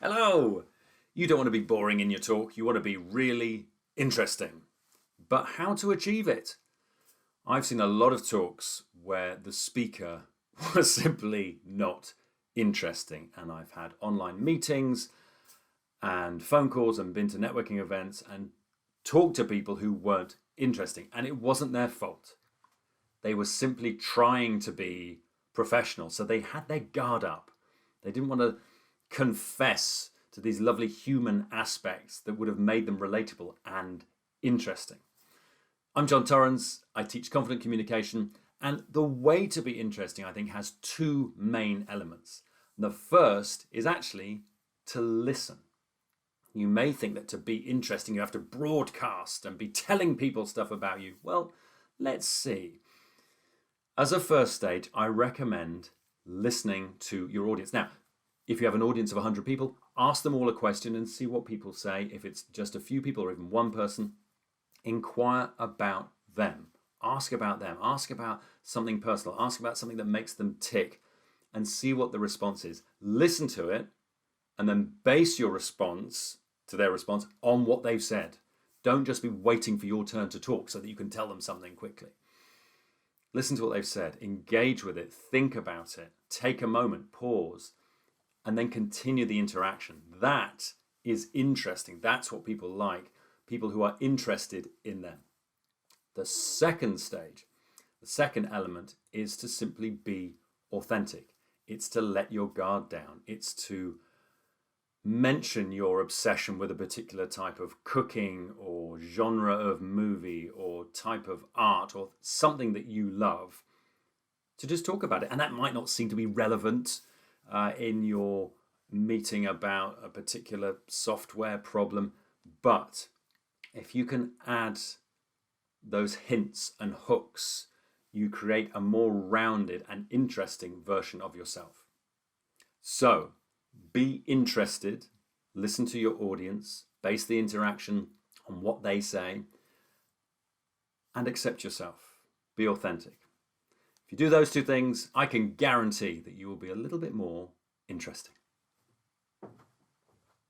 Hello! You don't want to be boring in your talk, you want to be really interesting. But how to achieve it? I've seen a lot of talks where the speaker was simply not interesting, and I've had online meetings and phone calls and been to networking events and talked to people who weren't interesting, and it wasn't their fault. They were simply trying to be professional, so they had their guard up. They didn't want to confess to these lovely human aspects that would have made them relatable and interesting. I'm Jon Torrens. I teach confident communication, and the way to be interesting, I think, has two main elements. The first is actually to listen. You may think that to be interesting, you have to broadcast and be telling people stuff about you. Well, let's see. As a first stage, I recommend listening to your audience. Now, if you have an audience of 100 people, ask them all a question and see what people say. If it's just a few people or even one person, inquire about them. Ask about them. Ask about something personal. Ask about something that makes them tick and see what the response is. Listen to it and then base your response to their response on what they've said. Don't just be waiting for your turn to talk so that you can tell them something quickly. Listen to what they've said. Engage with it. Think about it. Take a moment. Pause. And then continue the interaction. That is interesting. That's what people like. People who are interested in them. The second stage, the second element is to simply be authentic. It's to let your guard down. It's to mention your obsession with a particular type of cooking or genre of movie or type of art or something that you love. To just talk about it. And that might not seem to be relevant in your meeting about a particular software problem, but if you can add those hints and hooks, you create a more rounded and interesting version of yourself. So be interested, listen to your audience, base the interaction on what they say, and accept yourself. Be authentic. If you do those two things, I can guarantee that you will be a little bit more interesting.